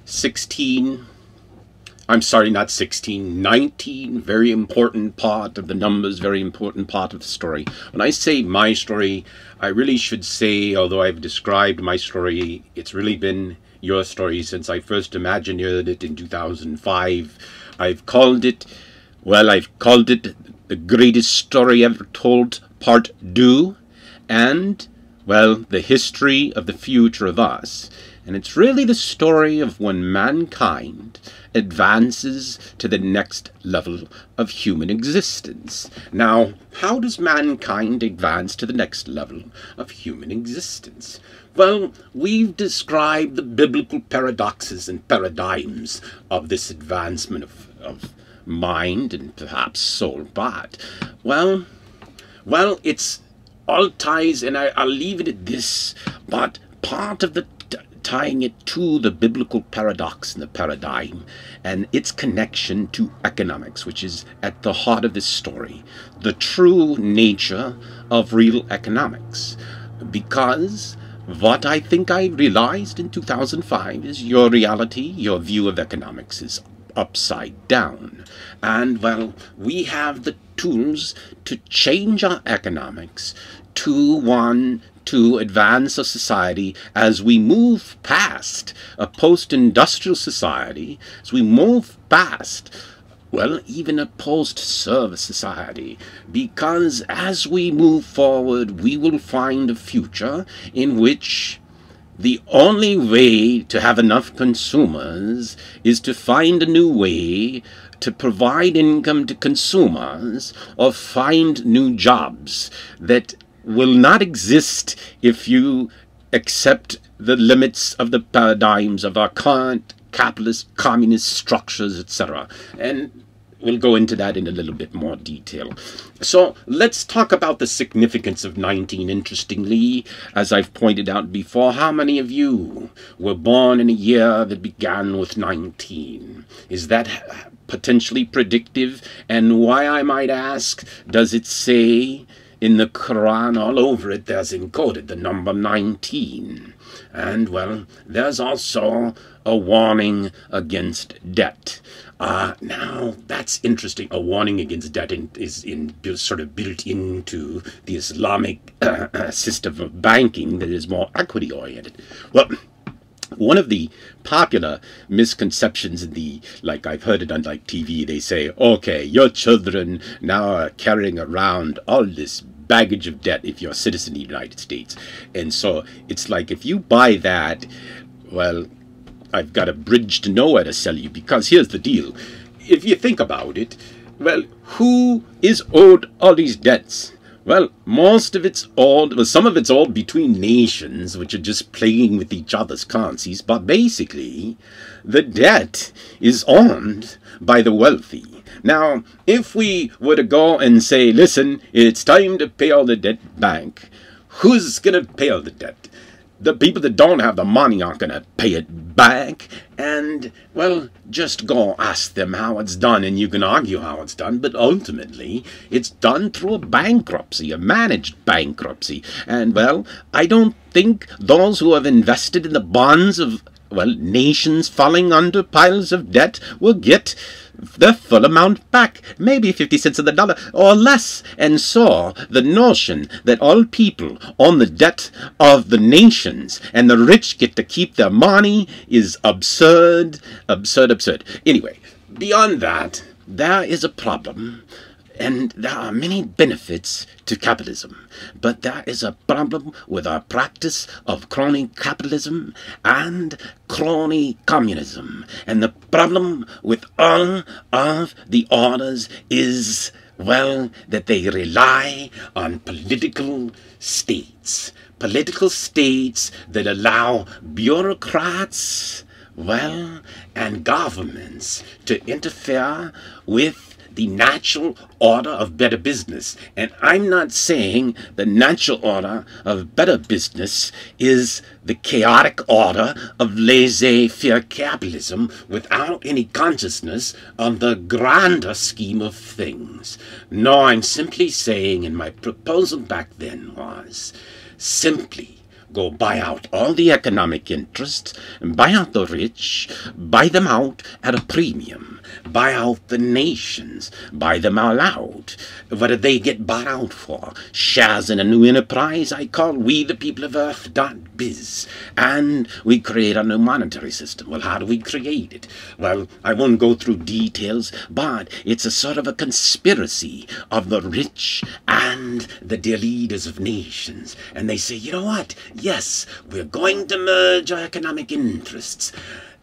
16, I'm sorry, not 16, 19, very important part of the numbers, very important part of the story. When I say my story, I really should say, although I've described my story, it's really been your story since I first imagined it in 2005. I've called it the greatest story ever told, part 2, and, well, the history of the future of us. And it's really the story of when mankind advances to the next level of human existence. Now, how does mankind advance to the next level of human existence? Well, we've described the biblical paradoxes and paradigms of this advancement of mind and perhaps soul, but, well, it's all ties, and I'll leave it at this, but part of the tying it to the biblical paradox and the paradigm and its connection to economics, which is at the heart of this story, the true nature of real economics. Because what I think I realized in 2005 is your reality, your view of economics is upside down. And, well, we have the tools to change our economics to one to advance a society as we move past a post-industrial society, as we move past, well, even a post-service society, because as we move forward, we will find a future in which the only way to have enough consumers is to find a new way to provide income to consumers or find new jobs that will not exist if you accept the limits of the paradigms of our current capitalist, communist structures, etc. And we'll go into that in a little bit more detail. So let's talk about the significance of 19. Interestingly, as I've pointed out before, how many of you were born in a year that began with 19? Is that potentially predictive? And why, I might ask, does it say in the Quran all over it there's encoded the number 19? And, well, there's also a warning against debt. Now, that's interesting. A warning against debt is sort of built into the Islamic system of banking that is more equity-oriented. Well, one of the popular misconceptions in the, like I've heard it on like TV, they say, okay, your children now are carrying around all this baggage of debt if you're a citizen of the United States. And so it's like, if you buy that, well, I've got a bridge to nowhere to sell you, because here's the deal. If you think about it, well, who is owed all these debts? Well, most of it's owed, well, some of it's owed between nations, which are just playing with each other's currencies, but basically, the debt is owned by the wealthy. Now, if we were to go and say, listen, it's time to pay all the debt back, who's going to pay all the debt? The people that don't have the money aren't going to pay it back. And, well, just go ask them how it's done, and you can argue how it's done, but ultimately it's done through a bankruptcy, a managed bankruptcy. And, well, I don't think those who have invested in the bonds of, well, nations falling under piles of debt will get the full amount back, maybe 50 cents on the dollar or less. And so the notion that all people own the debt of the nations and the rich get to keep their money is absurd, absurd, absurd. Anyway, beyond that, there is a problem. And there are many benefits to capitalism, but there is a problem with our practice of crony capitalism and crony communism. And the problem with all of the orders is, well, that they rely on political states that allow bureaucrats, well, and governments to interfere with the natural order of better business. And I'm not saying the natural order of better business is the chaotic order of laissez-faire capitalism without any consciousness of the grander scheme of things. No, I'm simply saying, and my proposal back then was simply, go buy out all the economic interests, buy out the rich, buy them out at a premium, buy out the nations, buy them all out. What do they get bought out for? Shares in a new enterprise I call WeThePeopleOfEarth.biz. And we create a new monetary system. Well, how do we create it? Well, I won't go through details, but it's a sort of a conspiracy of the rich and the dear leaders of nations. And they say, you know what? Yes, we're going to merge our economic interests.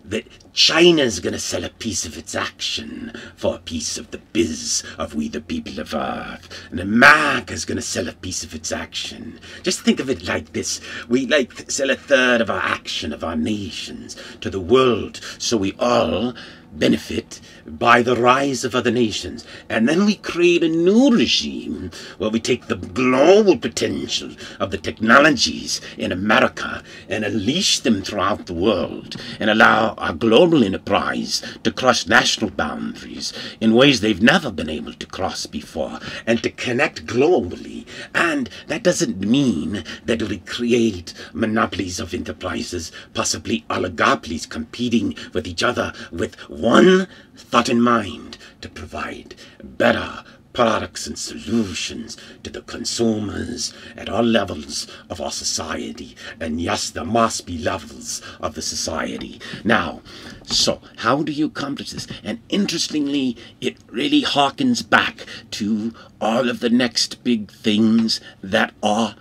That China's going to sell a piece of its action for a piece of the biz of We the People of Earth. And America's going to sell a piece of its action. Just think of it like this. We sell a third of our action of our nations to the world, so we all benefit by the rise of other nations. And then we create a new regime where we take the global potential of the technologies in America and unleash them throughout the world and allow our global enterprise to cross national boundaries in ways they've never been able to cross before, and to connect globally. And that doesn't mean that we create monopolies of enterprises, possibly oligopolies competing with each other, with one thought in mind: to provide better products and solutions to the consumers at all levels of our society. And yes, there must be levels of the society. Now, so how do you accomplish this? And interestingly, it really harkens back to all of the next big things that are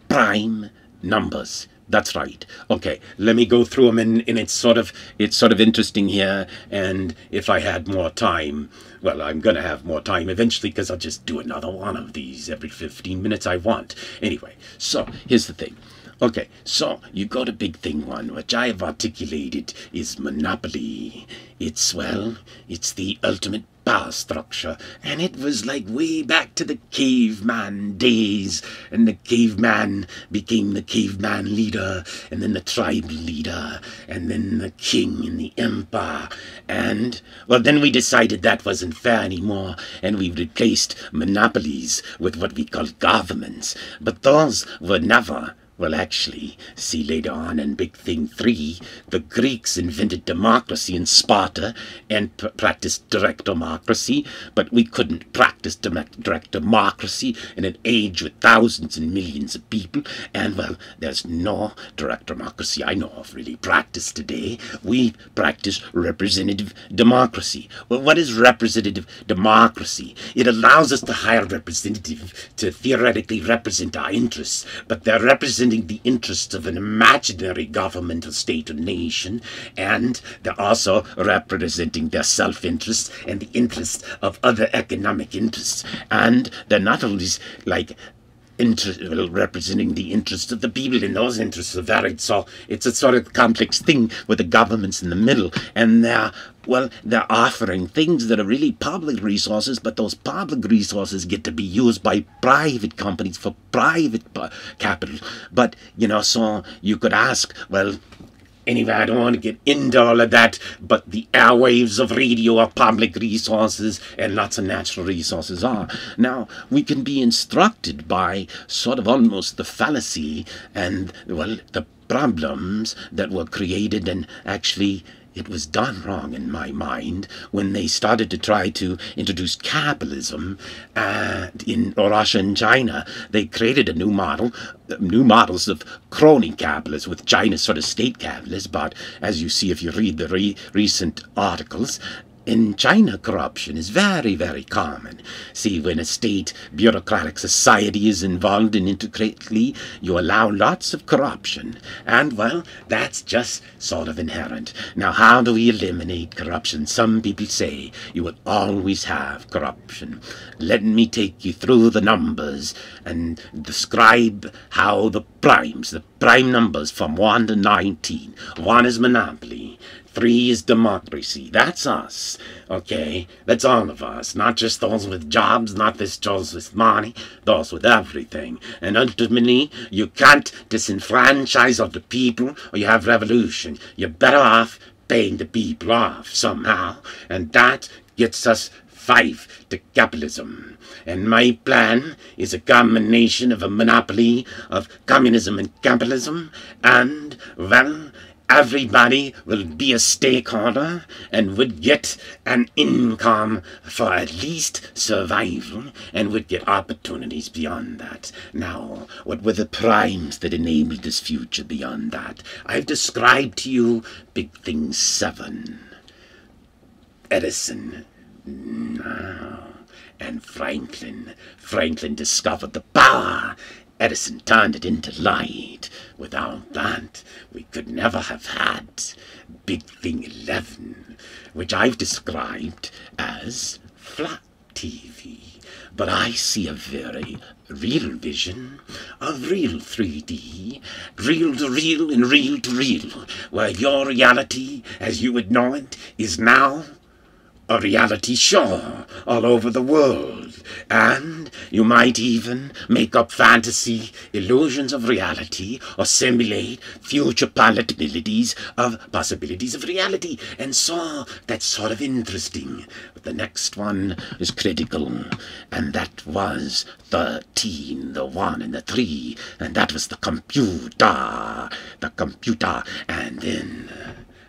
prime numbers. That's right. Okay, let me go through them, and it's sort of interesting here. And if I had more time, well, I'm going to have more time eventually, because I'll just do another one of these every 15 minutes I want. Anyway, so here's the thing. Okay, so you got a big thing one, which I have articulated is monopoly. It's the ultimate power structure, and it was like way back to the caveman days, and the caveman became the caveman leader, and then the tribal leader, and then the king and the empire. And well, then we decided that wasn't fair anymore, and we replaced monopolies with what we call governments. But those were never, well, actually, see later on in Big Thing 3, the Greeks invented democracy in Sparta and practiced direct democracy, but we couldn't practice direct democracy in an age with thousands and millions of people. And, well, there's no direct democracy I know of really practiced today. We practice representative democracy. Well, what is representative democracy? It allows us to hire a representative to theoretically represent our interests, but they're representing the interests of an imaginary government or state or nation, and they're also representing their self-interest and the interests of other economic interests. And they're not only representing the interests of the people, and those interests are varied. So it's a sort of complex thing with the governments in the middle, and they're offering things that are really public resources, but those public resources get to be used by private companies for private capital. But, so you could ask, well, anyway, I don't want to get into all of that, but the airwaves of radio are public resources, and lots of natural resources are. Now, we can be instructed by sort of almost the fallacy and, well, the problems that were created, and actually it was done wrong in my mind when they started to try to introduce capitalism in Russia and China. They created a new models of crony capitalism, with China's sort of state capitalism. But as you see if you read the recent articles, in China, corruption is very, very common. See, when a state bureaucratic society is involved and intricately, you allow lots of corruption. And, well, that's just sort of inherent. Now, how do we eliminate corruption? Some people say you will always have corruption. Let me take you through the numbers and describe how the prime numbers from 1 to 19. 1 is monopoly. 3 is democracy. That's us. Okay? That's all of us. Not just those with jobs, not just those with money, those with everything. And ultimately, you can't disenfranchise all the people or you have revolution. You're better off paying the people off somehow. And that gets us 5 to capitalism. And my plan is a combination of a monopoly of communism and capitalism, and, well, everybody will be a stakeholder and would get an income for at least survival and would get opportunities beyond that. Now, what were the primes that enabled this future beyond that? I've described to you Big Thing 7. Edison. And Franklin. Franklin discovered the power. Edison turned it into light. Without that, we could never have had Big Thing 11, which I've described as flat TV. But I see a very real vision of real 3D, real to real and real to real, where your reality, as you would know it, is now a reality show all over the world, and you might even make up fantasy illusions of reality or simulate future possibilities of reality, and so that's sort of interesting. But the next one is critical, and that was 13, the 1 and the 3, and that was the computer, and then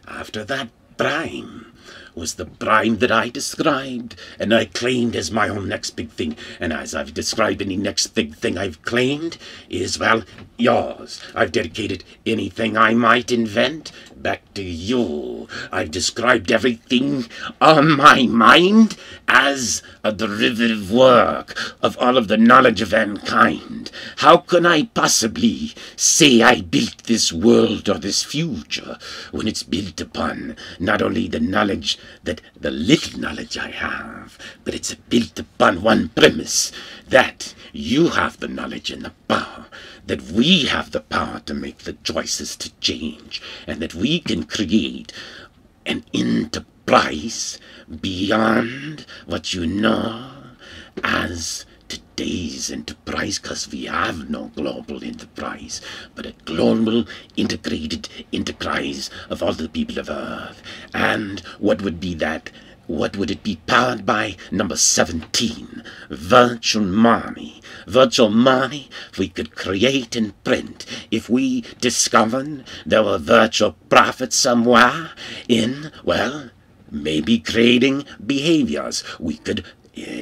after that, prime was the prime that I described, and I claimed as my own next big thing. And as I've described, any next big thing I've claimed is, well, yours. I've dedicated anything I might invent back to you. I've described everything on my mind as a derivative work of all of the knowledge of mankind. How can I possibly say I built this world or this future when it's built upon not only the knowledge, that the little knowledge I have, but it's built upon one premise, that you have the knowledge and the power, that we have the power to make the choices to change, and that we can create an enterprise beyond what you know as today's enterprise, because we have no global enterprise, but a global integrated enterprise of all the people of Earth. And what would be that? What would it be powered by? Number 17, virtual money. Virtual money we could create and print if we discovered there were virtual profits somewhere in, well, maybe creating behaviors. We could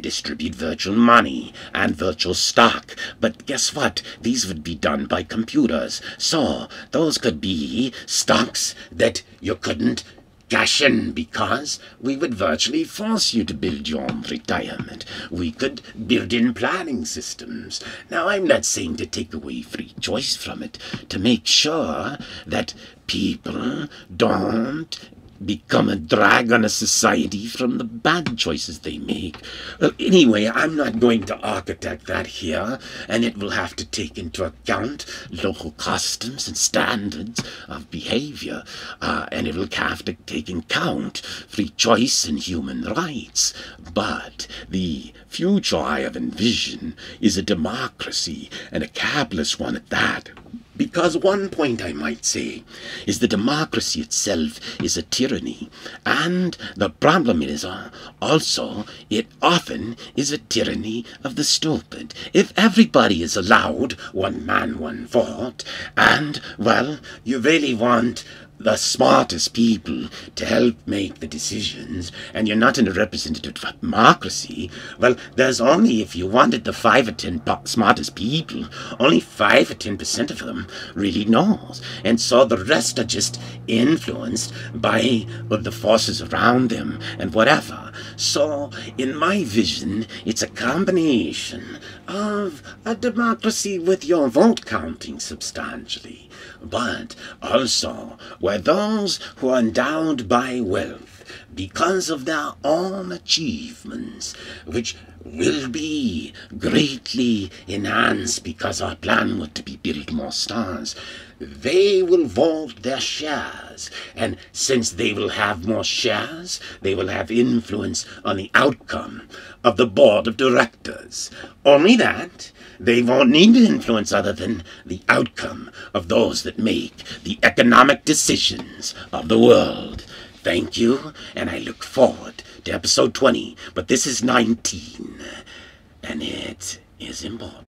distribute virtual money and virtual stock. But guess what? These would be done by computers. So those could be stocks that you couldn't cash in because we would virtually force you to build your own retirement. We could build in planning systems. Now, I'm not saying to take away free choice from it, to make sure that people don't become a drag on a society from the bad choices they make. Well, anyway, I'm not going to architect that here, and it will have to take into account local customs and standards of behavior, and it will have to take into account free choice and human rights. But the future I have envisioned is a democracy, and a capitalist one at that. Because one point I might say is the democracy itself is a tyranny, and the problem is also it often is a tyranny of the stupid. If everybody is allowed one man, one vote, and, well, you really want the smartest people to help make the decisions, and you're not in a representative democracy, well, there's only, if you wanted the 5 or 10 smartest people, only 5 or 10% of them really knows. And so the rest are just influenced by the forces around them and whatever. So, in my vision, it's a combination of a democracy with your vote counting substantially, but also where those who are endowed by wealth because of their own achievements, which will be greatly enhanced because our plan was to build more stars, they will vote their shares, and since they will have more shares, they will have influence on the outcome of the board of directors. Only that, they won't need influence other than the outcome of those that make the economic decisions of the world. Thank you, and I look forward to episode 20, but this is 19, and it is important.